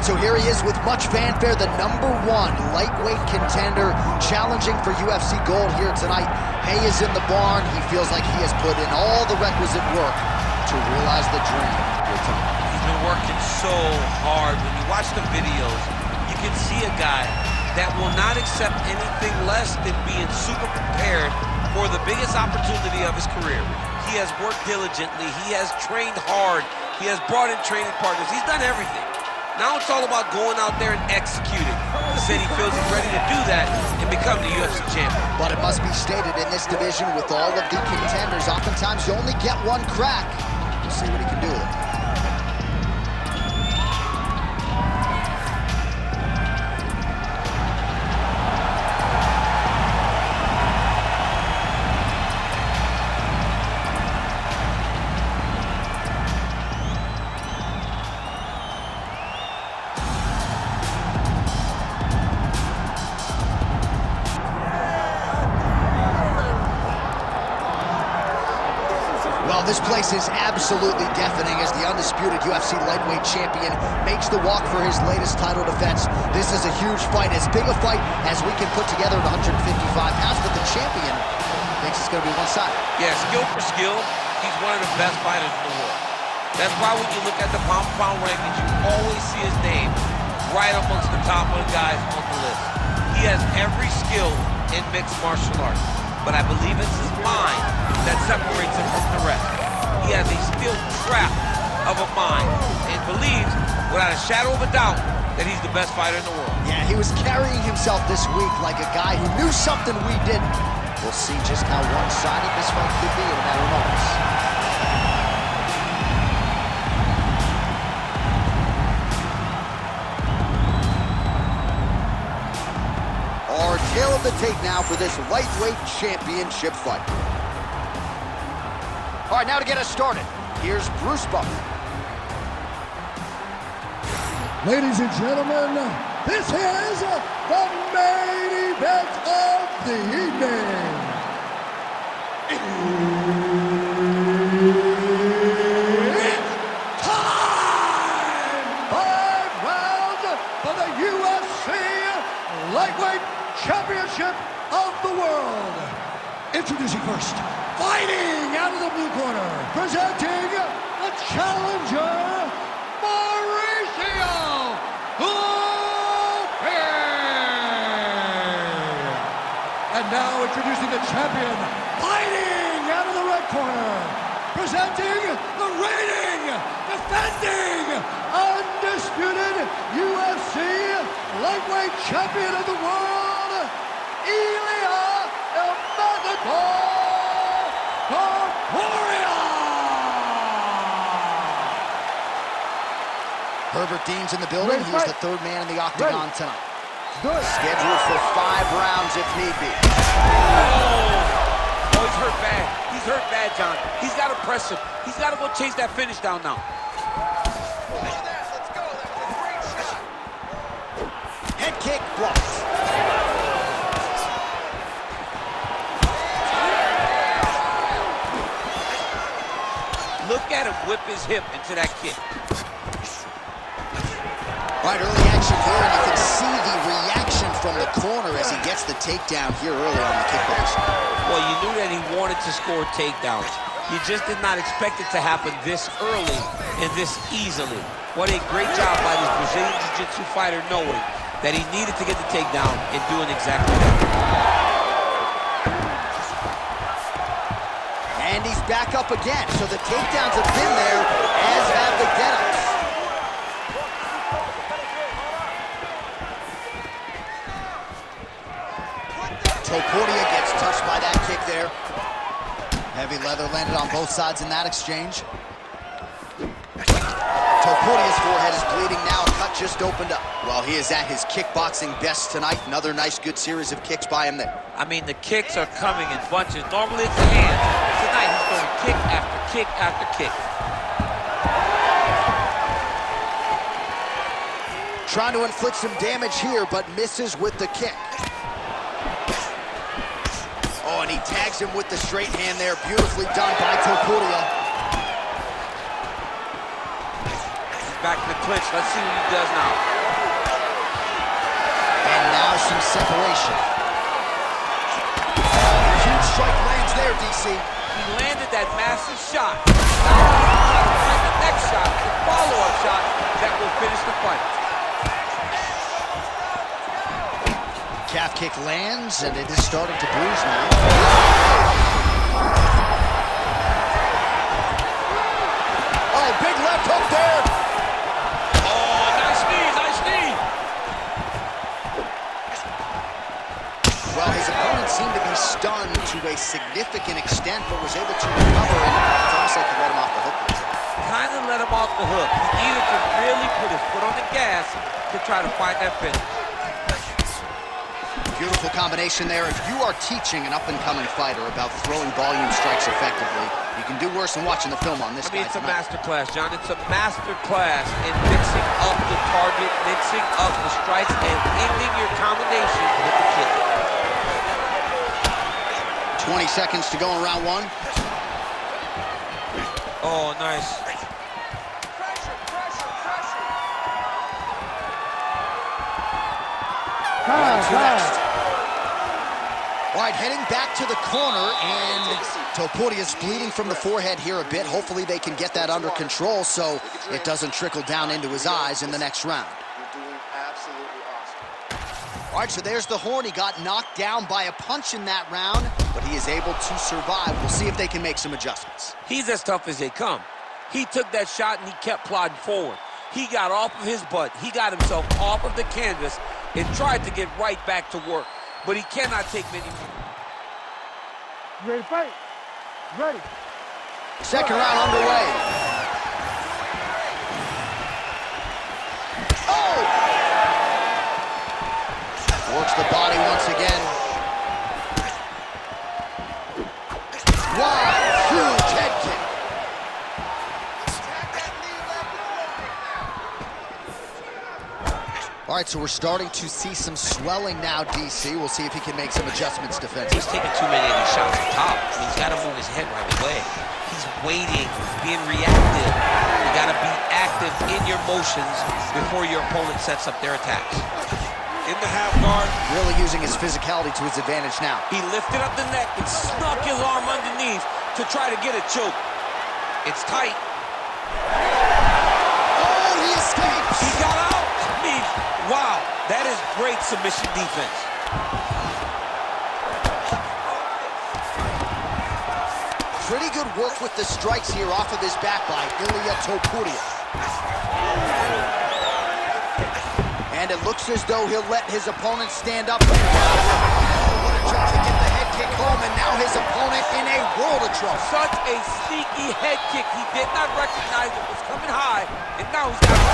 right, so here he is with much fanfare, the #1 lightweight contender, challenging for UFC gold here tonight. Hay is in the barn. He feels like he has put in all the requisite work to realize the dream here tonight. He's been working so hard. When you watch the videos, you can see a guy that will not accept anything less than being super prepared for the biggest opportunity of his career. He has worked diligently. He has trained hard. He has brought in training partners. He's done everything. Now it's all about going out there and executing. He said he feels he's ready to do that and become the UFC champion. But it must be stated, in this division with all of the contenders, oftentimes you only get one crack. We'll see what he can do with it. This place is absolutely deafening as the undisputed UFC lightweight champion makes the walk for his latest title defense. This is a huge fight, as big a fight as we can put together at 155 pounds, but the champion thinks it's going to be one-sided. Yeah, skill for skill, he's one of the best fighters in the world. That's why when you look at the pound-for-pound rankings, you always see his name right amongst the top of the guys on the list. He has every skill in mixed martial arts, but I believe it's his mind that separates him from the rest. He has a steel trap of a mind and believes, without a shadow of a doubt, that he's the best fighter in the world. Yeah, he was carrying himself this week like a guy who knew something we didn't. We'll see just how one-sided this fight could be in a matter of moments. Our tail of the tape now for this lightweight championship fight. All right, now to get us started, here's Bruce Buffer. Ladies and gentlemen, this is the main event of the evening. It's time! 5 rounds for the UFC Lightweight Championship of the World. Introducing first, fighting out of the blue corner, presenting the challenger, Mauricio. And now introducing the champion, fighting out of the red corner, presenting the reigning, defending, undisputed UFC lightweight champion of the world, Ilia Topuria. Herbert Dean's in the building. He's the third man in the octagon tonight. Scheduled for 5 rounds if need be. Oh, he's hurt bad. He's hurt bad, John. He's got to press him. He's got to go chase that finish down now. Head kick blocked. Look at him whip his hip into that kick. All right, early action here, and you can see the reaction from the corner as he gets the takedown here early on the kick position. Well, you knew that he wanted to score takedowns. You just did not expect it to happen this early and this easily. What a great job by this Brazilian Jiu-Jitsu fighter knowing that he needed to get the takedown and doing exactly that. And he's back up again, so the takedowns have been there, as have the get-ups. Topuria gets touched by that kick there. Heavy leather landed on both sides in that exchange. Topuria's forehead is bleeding now. A cut just opened up. Well, he is at his kickboxing best tonight. Another nice, good series of kicks by him there. I mean, the kicks are coming in bunches. Normally it's the hands. Tonight he's throwing kick after kick after kick. Trying to inflict some damage here, but misses with the kick. Oh, and he tags him with the straight hand there. Beautifully done by Topuria. He's back in the clinch. Let's see what he does now. separation. Huge strike lands there, DC. He landed that massive shot. Now he's trying to find the next shot, the follow-up shot that will finish the fight. Calf kick lands, and it is starting to bruise now. Oh, big left hook there. Oh, nice knee, nice knee. Well, his opponent seemed to be stunned to a significant extent, but was able to recover, and it's almost like he let him off the hook. Kind of let him off the hook. He needed to really put his foot on the gas to try to find that finish. Beautiful combination there. If you are teaching an up-and-coming fighter about throwing volume strikes effectively, you can do worse than watching the film on this guy. It's a master class, John. It's a master class in mixing up the target, mixing up the strikes, and ending your combination with the kick. 20 seconds to go in round one. Oh, nice. Round two next. All right, heading back to the corner, and Topuria's bleeding from the forehead here a bit. Hopefully they can get that under control so it doesn't trickle down into his eyes in the next round. You're doing absolutely awesome. All right, so there's the horn. He got knocked down by a punch in that round, but he is able to survive. We'll see if they can make some adjustments. He's as tough as they come. He took that shot and he kept plodding forward. He got off of his butt. He got himself off of the canvas and tried to get right back to work. But he cannot take many more. You ready to fight? Ready. Second round underway. Oh! Works the body once again. Wow, huge head kick. All right, so we're starting to see some swelling now, DC. We'll see if he can make some adjustments defensively. He's taking too many of these shots on top. I mean, he's got to move his head right away. He's waiting, being reactive. You got to be active in your motions before your opponent sets up their attacks. In the half guard. Really using his physicality to his advantage now. He lifted up the neck and snuck his arm underneath to try to get a choke. It's tight. Oh, he escapes! He got out. I mean, wow, that is great submission defense. Pretty good work with the strikes here off of his back by Ilia Topuria. And it looks as though he'll let his opponent stand up. What a job to get the head kick home, and now his opponent in a world of trouble. Such a sneaky head kick. He did not recognize it was coming high, and now he's got to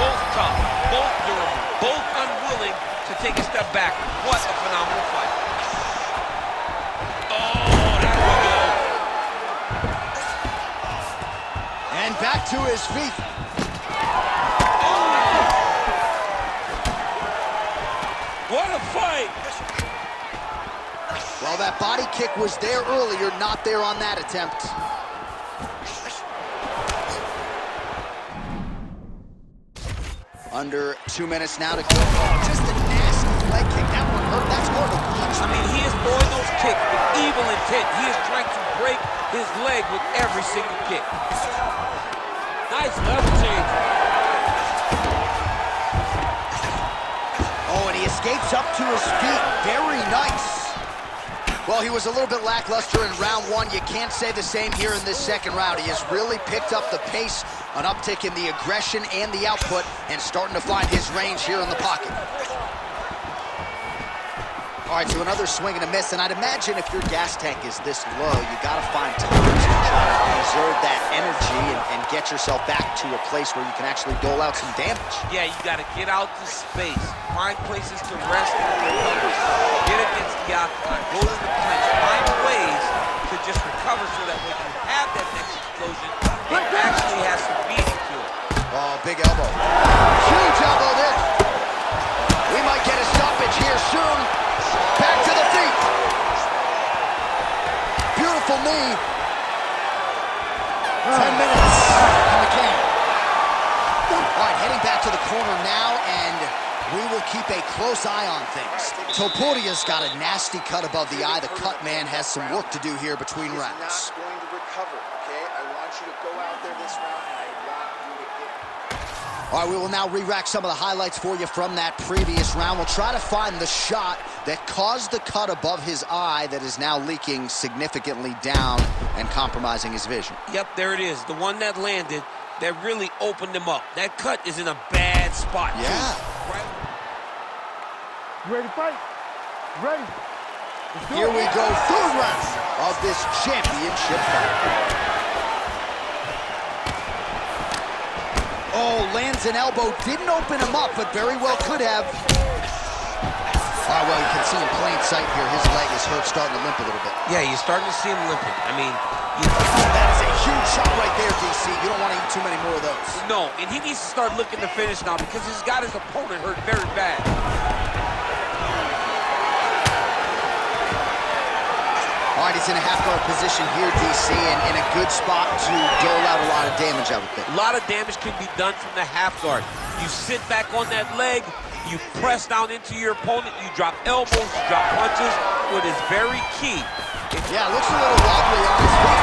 both tough, both durable, both unwilling to take a step back. What a phenomenal fight. Oh, that was good. And back to his feet. What a fight! Well, that body kick was there earlier, not there on that attempt. Under 2 minutes now to go. Oh, just a nasty leg kick. That one hurt. That's hard to watch. I mean, he is throwing those kicks with evil intent. He is trying to break his leg with every single kick. Nice level change. Oh, and he escapes up to his feet. Very nice. Well, he was a little bit lackluster in round one. You can't say the same here in this second round. He has really picked up the pace, an uptick in the aggression and the output, and starting to find his range here in the pocket. All right, so another swing and a miss, and I'd imagine if your gas tank is this low, you gotta find time to try to preserve that energy and get yourself back to a place where you can actually dole out some damage. Yeah, you gotta get out to space, find places to rest and recover, get against the octagon, go to the clinch, find ways to just recover so that when you have that next explosion, it actually has some meaning to it. Oh, big elbow. Huge elbow there. We might get a stoppage here soon. Back to the feet. Beautiful knee. 10 minutes in the can. All right, heading back to the corner now, and we will keep a close eye on things. Topuria's got a nasty cut above the eye. The cut man has some work to do here between rounds. He's not going to recover, okay? I want you to go out there this round, and I want you to get. All right, we will now re-rack some of the highlights for you from that previous round. We'll try to find the shot that caused the cut above his eye that is now leaking significantly down and compromising his vision. Yep, there it is. The one that landed that really opened him up. That cut is in a bad spot, Yeah. too. Right? You ready to fight? Ready. Here we go, third round of this championship fight. Oh, lands an elbow, didn't open him up, but very well could have. All right, well, you can see in plain sight here, his leg is hurt, starting to limp a little bit. Yeah, you're starting to see him limping. I mean, That is a huge shot right there, DC. You don't want to eat too many more of those. no, and he needs to start looking to finish now because he's got his opponent hurt very bad. All right, he's in a half-guard position here, DC, and in a good spot to dole out a lot of damage, I would think. A lot of damage can be done from the half guard. You sit back on that leg, you press down into your opponent, you drop elbows, you drop punches. What is very key. Yeah, looks a little wobbly on his feet.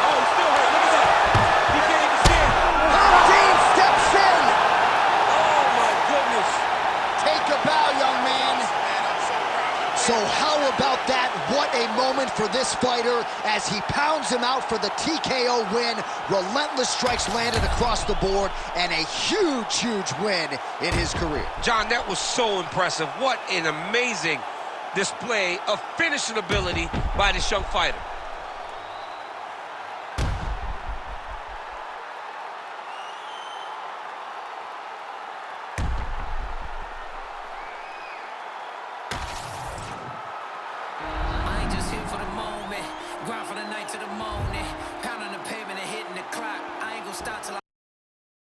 Oh, he's still hurt. Look at that. He can't even stand. Dean steps in. Oh, my goodness. Take a bow, young man. So how about that? What a moment for this fighter as he pounds him out for the TKO win. Relentless strikes landed across the board and a huge, huge win in his career. John, that was so impressive. What an amazing display of finishing ability by this young fighter. I ain't just here for the moment, grind for the night to the morning, pounding the pavement and hitting the clock. I ain't gonna stop till I